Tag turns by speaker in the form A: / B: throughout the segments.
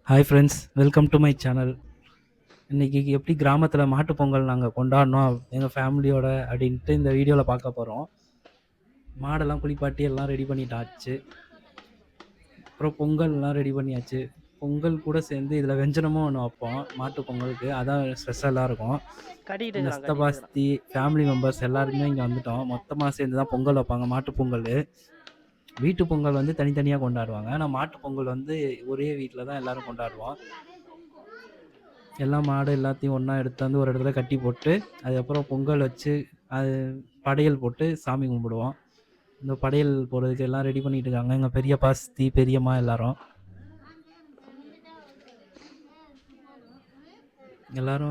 A: Hi friends, welcome to my channel. இன்றைக்கி எப்படி கிராமத்தில் மாட்டுப் பொங்கல் நாங்கள் கொண்டாடினோம் எங்கள் ஃபேமிலியோட அப்படின்ட்டு இந்த வீடியோவில் பார்க்க போகிறோம். மாடெல்லாம் குளிப்பாட்டி எல்லாம் ரெடி பண்ணிட்டாச்சு. அப்புறம் பொங்கல்லாம் ரெடி பண்ணியாச்சு. பொங்கல் கூட சேர்ந்து இதில் வெஞ்சனமும் ஒன்று வைப்போம் மாட்டுப் பொங்கலுக்கு. அதான் ஸ்பெஷலாக இருக்கும். இந்த சித்தபாஸ்தி ஃபேமிலி மெம்பர்ஸ் எல்லாருமே இங்கே வந்துட்டோம். மொத்தமாக சேர்ந்து தான் பொங்கல் வைப்பாங்க. மாட்டுப் பொங்கல் வீட்டு பொங்கல் வந்து தனித்தனியாக கொண்டாடுவாங்க. ஆனால் மாட்டுப் பொங்கல் வந்து ஒரே வீட்டில் தான் எல்லோரும் கொண்டாடுவோம். எல்லா மாடு எல்லாத்தையும் ஒன்றா எடுத்தாந்து ஒரு இடத்துல கட்டி போட்டு அதுக்கப்புறம் பொங்கல் வச்சு அது படையல் போட்டு சாமி கும்பிடுவோம். இந்த படையல் போடுறதுக்கு எல்லாம் ரெடி பண்ணிட்டு இருக்காங்க எங்கள் பெரியப்பா, சித்தி, பெரியம்மா எல்லாரும்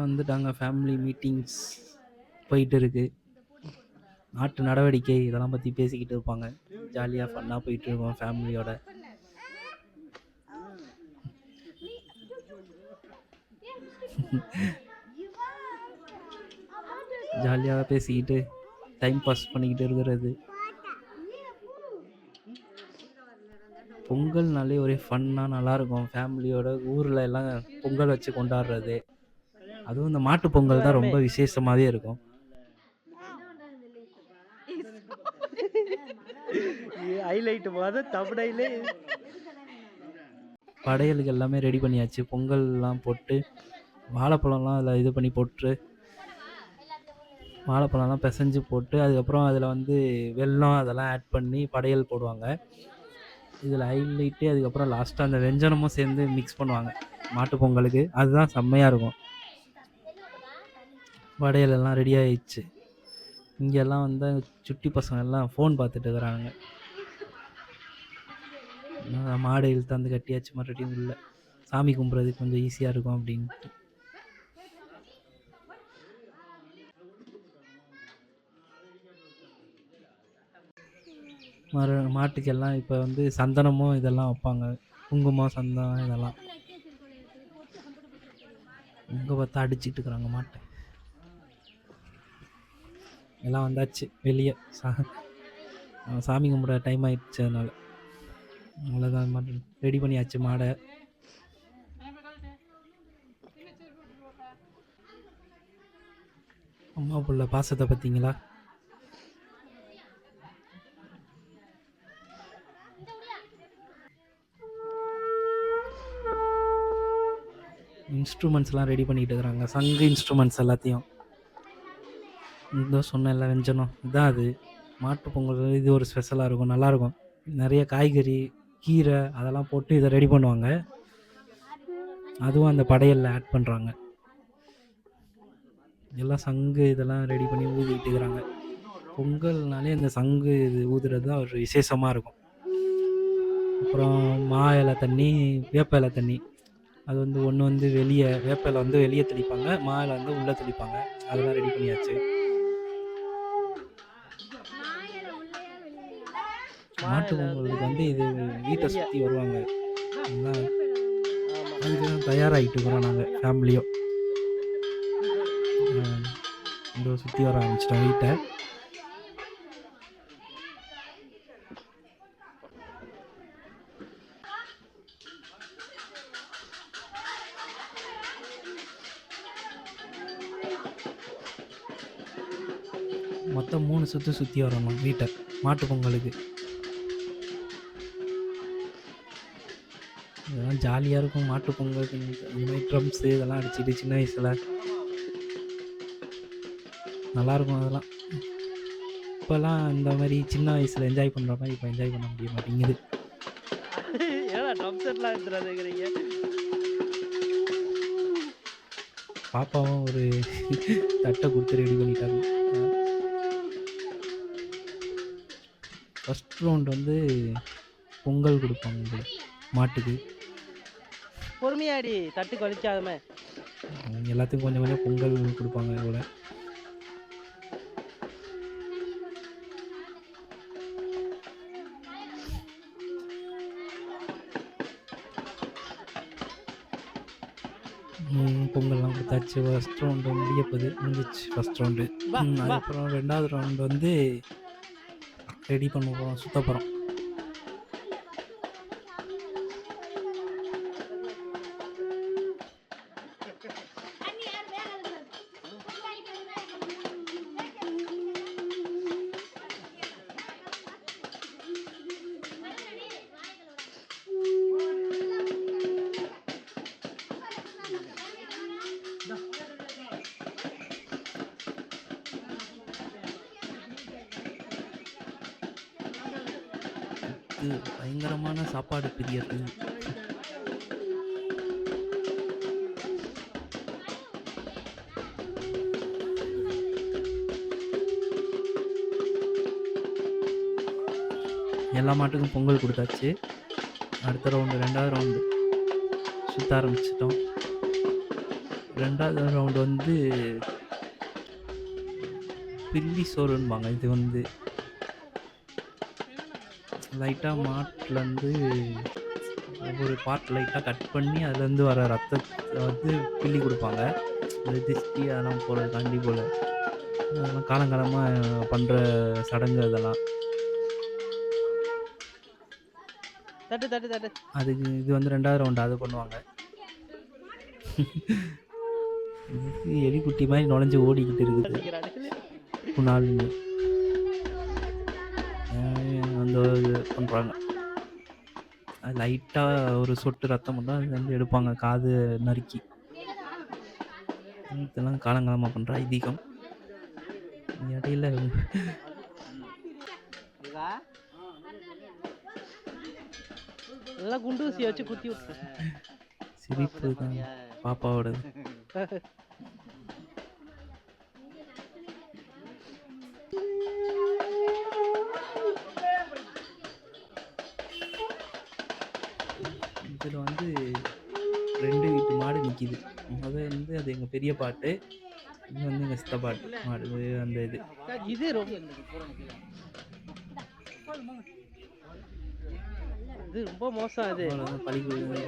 A: வந்துட்டாங்க. ஃபேமிலி மீட்டிங்ஸ் போயிட்டு இருக்கு. நாட்டு நடவடிக்கை இதெல்லாம் பற்றி பேசிக்கிட்டு இருப்பாங்க. ஜாலியாக ஃபன்னாக போயிட்டு இருக்கோம் ஃபேமிலியோட. ஜாலியாக பேசிக்கிட்டு டைம் பாஸ் பண்ணிக்கிட்டு இருக்கிறது. பொங்கல்னாலே ஒரே ஃபன்னாக நல்லாயிருக்கும். ஃபேமிலியோட ஊரில் எல்லாம் பொங்கல் வச்சு கொண்டாடுறது, அதுவும் இந்த மாட்டு பொங்கல் தான் ரொம்ப விசேஷமாகவே இருக்கும். படையலுக்கு எல்லாமே ரெடி பண்ணியாச்சு. பொங்கல்லாம் போட்டு வாழைப்பழம்லாம் அதில் இது பண்ணி போட்டு வாழைப்பழம்லாம் பிசைஞ்சு போட்டு அதுக்கப்புறம் அதில் வந்து வெல்லம் அதெல்லாம் ஆட் பண்ணி படையல் போடுவாங்க. இதில் ஹைலைட்டு அதுக்கப்புறம் லாஸ்ட்டாக அந்த வெஞ்சனமும் சேர்ந்து மிக்ஸ் பண்ணுவாங்க மாட்டு பொங்கலுக்கு. அதுதான் செம்மையாக இருக்கும். படையல் எல்லாம் ரெடி ஆகிடுச்சு. இங்கெல்லாம் வந்து சுட்டி பசங்க எல்லாம் ஃபோன் பார்த்துட்டு இருக்கிறாங்க. மாடு இழுத்தாந்து கட்டியாச்சு. மறுபடியும் உள்ள சாமி கும்பிட்றதுக்கு கொஞ்சம் ஈஸியாக இருக்கும் அப்படின்ட்டு. மாட்டுக்கெல்லாம் இப்போ வந்து சந்தனமும் இதெல்லாம் வைப்பாங்க. குங்குமம், சந்தனம் இதெல்லாம் இங்கே பார்த்தா அடிச்சுட்டு இருக்கிறாங்க மாட்டை. எல்லாம் வந்தாச்சு வெளியே. சாமி கும்பிட்ற டைம் ஆயிடுச்சு. அதனால் அவ்வளோதான், ரெடி பண்ணியாச்சு மாடை. அம்மா புள்ள பாசத்தை பார்த்தீங்களா? இன்ஸ்ட்ருமெண்ட்ஸ்லாம் ரெடி பண்ணிகிட்டு இருக்கிறாங்க. சங்கு இன்ஸ்ட்ருமெண்ட்ஸ் எல்லாத்தையும் இந்த சொன்ன எல்லாம் வெஞ்சனம் இதான். அது மாட்டு பொங்கல் இது ஒரு ஸ்பெஷலாக இருக்கும், நல்லாயிருக்கும். நிறைய காய்கறி, கீரை அதெல்லாம் போட்டு இதை ரெடி பண்ணுவாங்க. அதுவும் அந்த படையலில் ஆட் பண்ணுறாங்க. எல்லாம் சங்கு இதெல்லாம் ரெடி பண்ணி ஊதிக்கிட்டு இருக்கிறாங்க. பொங்கல்னாலே அந்த சங்கு இது ஊதுறது தான் ஒரு விசேஷமாக இருக்கும். அப்புறம் மா இலை தண்ணி, வேப்ப இலை தண்ணி. அது வந்து ஒன்று வந்து வெளியே, வேப்ப இலை வந்து வெளியே தெளிப்பாங்க, மா இலை வந்து உள்ளே தெளிப்பாங்க. அதெல்லாம் ரெடி பண்ணியாச்சு. மாட்டு பொங்கலுக்கு வந்து இது வீட்டை சுற்றி வருவாங்க. அதுக்கு தயாராகிட்டு இருக்கிறோம் நாங்கள் ஃபேமிலியோ. இங்கே சுற்றி வர ஆரம்பிச்சிட்டோம் வீட்டை. மொத்தம் 3 சுற்றி வரணும் வீட்டை மாட்டு பொங்கலுக்கு. இதெல்லாம் ஜாலியாக இருக்கும் மாட்டு பொங்கலுக்கு. இந்த மாதிரி ட்ரம்ஸு இதெல்லாம் அடிச்சுட்டு சின்ன வயசில் நல்லாயிருக்கும். அதெல்லாம் இப்போல்லாம் இந்த மாதிரி சின்ன வயசில் என்ஜாய் பண்ணுற மாதிரி இப்போ என்ஜாய் பண்ண முடிய மாட்டேங்குது. பாப்பாவும் ஒரு தட்டை கொடுத்து ரெடி பண்ணிட்டாங்க. ஃபஸ்ட் ரவுண்ட் வந்து பொங்கல் கொடுப்பாங்க மாட்டுக்கு.
B: பொறுமையாடி தட்டு கழிச்சாதமே
A: எல்லாத்துக்கும் கொஞ்சம் கொஞ்சம் பொங்கல் கொடுப்பாங்க. இதோட பொங்கல்லாம் கொடுத்தாச்சு. ஃபஸ்ட் ரவுண்டு முடிஞ்சிச்சு. First round. அதுக்கப்புறம் 2வது ரவுண்டு வந்து ரெடி பண்ணுவோம், சுத்தப்புறம். இது பயங்கரமான சாப்பாடு பிரியர் இது. எல்லா மாட்டுக்கும் பொங்கல் கொடுத்தாச்சு. அடுத்த ரவுண்டு 2வது ரவுண்டு சுத்த ஆரம்பிச்சிட்டோம். 2வது ரவுண்டு வந்து பில்லி சோறுன்பாங்க. இது வந்து லைட்டாக மாட்டிலேருந்து ஒவ்வொரு பார்ட் லைட்டாக கட் பண்ணி அதுலேருந்து வர ரத்தத்தை வந்து பில்லி கொடுப்பாங்க. அது திஷ்டி அதெல்லாம் போல் காண்டி போல் அதெல்லாம் காலங்காலமாக பண்ணுற சடங்கு அதெல்லாம்.
B: தட்டு தட்டு தட்டு.
A: அதுக்கு இது வந்து 2வது ரவுண்டு அது பண்ணுவாங்க. இது எலிக்குட்டி மாதிரி நுழைஞ்சு ஓடிக்கிட்டு இருக்குது
B: அடிக்கிறானுங்களே.
A: குணால்னு அந்த இது பண்ணுறாங்க. அது லைட்டாக ஒரு சொட்டு ரத்தம் மட்டும் அதுலேருந்து எடுப்பாங்க காது நறுக்கி. இதெல்லாம் காலங்காலமாக பண்ணுற ஐதீகம். இடையில
B: நல்லா குண்டூசியை வச்சு குத்தி விட்டு.
A: சிரிப்பு தான் பாப்பாவோடது. இதில் வந்து 2 வீட்டு மாடு நிற்கிது. வந்து அது எங்கள் பெரிய பாட்டு, இது வந்து எங்கள் சித்த பாட்டு மாடு. அந்த இது
B: இது ரொம்ப இது ரொம்ப மோசம். அது
A: அவ்வளோதான்.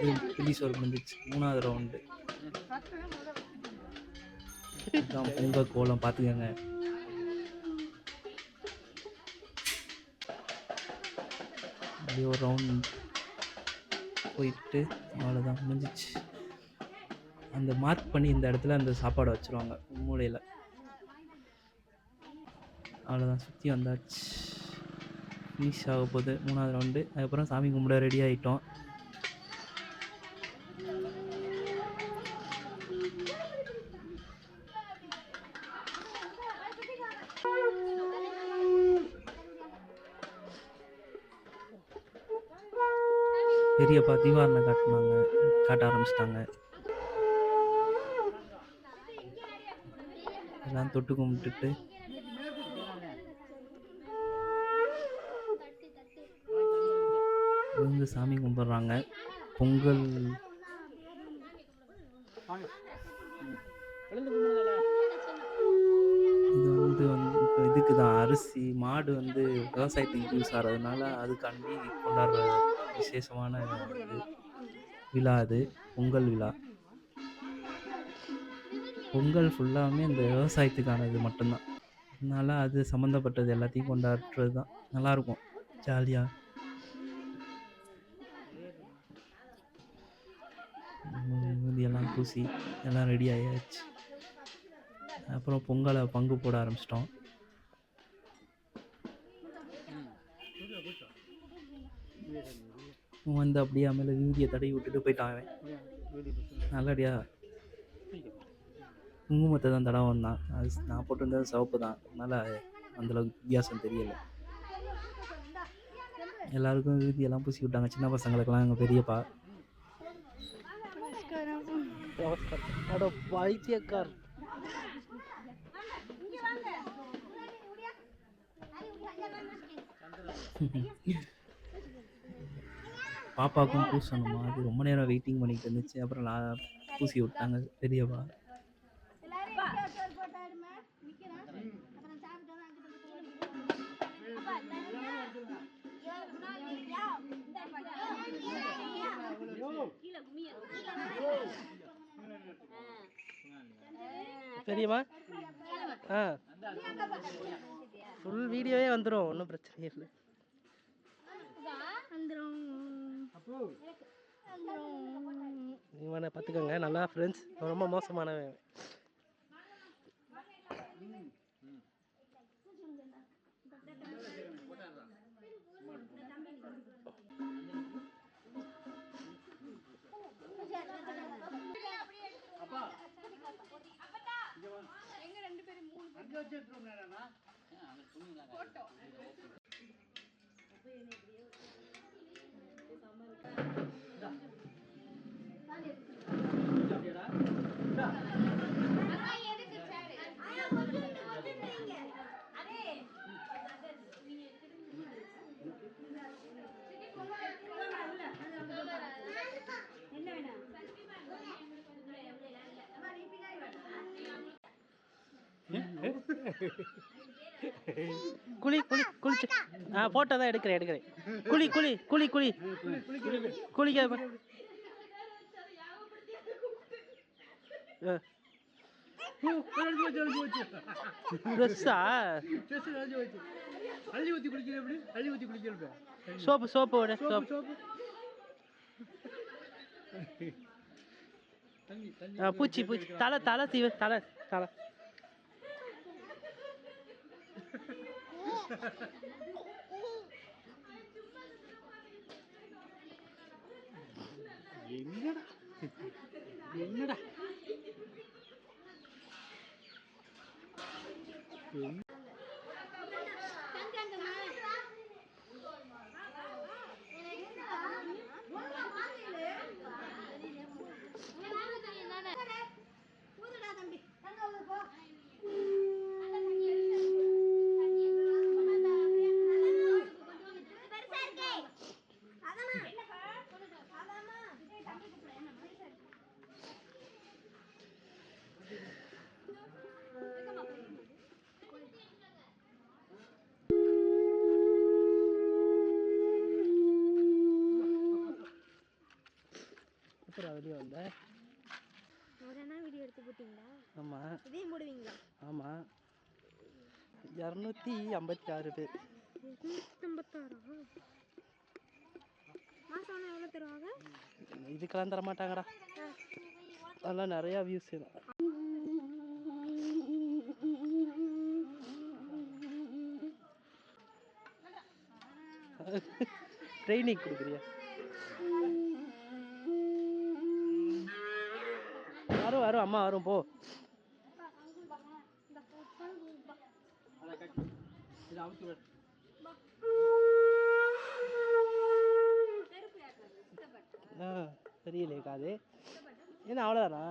A: இது பில்லி சோறு வந்துச்சு 3வது ரவுண்டு. இதுதான் பொங்கல் கோலம் பார்த்துக்கங்க. அப்படியே ஒரு ரவுண்ட் போயிட்டு அவ்வளோதான் முடிஞ்சிச்சு. அந்த மார்க் பண்ணி இந்த இடத்துல அந்த சாப்பாடை வச்சுருவாங்க மூலையில். அவ்வளோதான் சுற்றி வந்தாச்சு. ஃபினிஷ் ஆக போகுது 3வது ரவுண்டு. அதுக்கப்புறம் சாமி கும்பிட ரெடி ஆகிட்டோம். பெரியப்பா தீவாரணை காட்ட ஆரம்பிச்சிட்டாங்க. எல்லாம் தொட்டு கும்பிட்டுட்டு விழுந்து சாமி கும்பிட்றாங்க. பொங்கல் இது வந்து இதுக்கு தான் அரிசி மாடு வந்து விவசாயத்துக்கு யூஸ் ஆகிறதுனால அதுக்காண்டி கொண்டாடுற விசேஷமான விழா அது பொங்கல் விழா. பொங்கல் ஃபுல்லாமே இந்த விவசாயத்துக்கானது மட்டும்தான். அதனால அது சம்மந்தப்பட்டது எல்லாத்தையும் கொண்டாடுறது தான் நல்லாயிருக்கும் ஜாலியாக. எல்லாம் பூசி எல்லாம் ரெடி ஆகியாச்சு. அப்புறம் பொங்கலை பங்கு போட ஆரம்பிச்சிட்டோம். வந்து அப்படியே மேலே வீதியை தடவி விட்டுட்டு போயிட்டான். நல்லடியா குங்குமத்தை தான் தடவை வந்தான். அது நான் போட்டிருந்தது சிவப்பு தான், அதனால் அந்தளவுக்கு வித்தியாசம் தெரியலை. எல்லாருக்கும் வீதியெல்லாம் பூசி விட்டாங்க. சின்ன பசங்களுக்கெல்லாம் எங்கள் பெரியப்பா.
B: பைத்தியக்கார்.
A: பாப்பாவுக்கும் பூசணுமா, அது ரொம்ப நேரம் வெயிட்டிங் பண்ணிட்டு இருந்துச்சு. அப்புறம் நான் பூசி விட்டாங்க பெரியப்பா.
B: பெரியம்மா ஃபுல் வீடியோவே வந்துடும், ஒன்றும் பிரச்சனை இல்லை. இவனை பார்த்துக்கோங்க நல்லா ஃப்ரெண்ட்ஸ், ரொம்ப மோசமானவன். குளி குளி குளிச்சு போட்டோ தான் எடுக்கிறேன் குளி குளி குளி குளி குளிக்க ட்ரெஸ்ஸா
C: அள்ளி ஊற்றி குளிக்கிறேன் எப்படி அள்ளி ஊற்றி குளிக்கிறேன்
B: சோப்பு விட சோப்பு பூச்சி தலை சீவு தலை
C: என்னடா
B: வெளியே வந்தேன்.
D: வீடியோ எடுத்து போட்டீங்களா?
B: ஆமாம்.
D: இதையும் போடுவீங்களா?
B: ஆமாம். 256 பேர்.
D: 256 மாதம் எவ்வளோ தருவாங்க?
B: இதுக்கெல்லாம் தர மாட்டாங்கடா. அதெல்லாம் நிறையா வியூஸ் வேணும். ட்ரைனிங் கொடுக்குறியா? வரும் அம்மா வரும் போ. தெரியலையே காது. என்ன அவ்வளோதானா?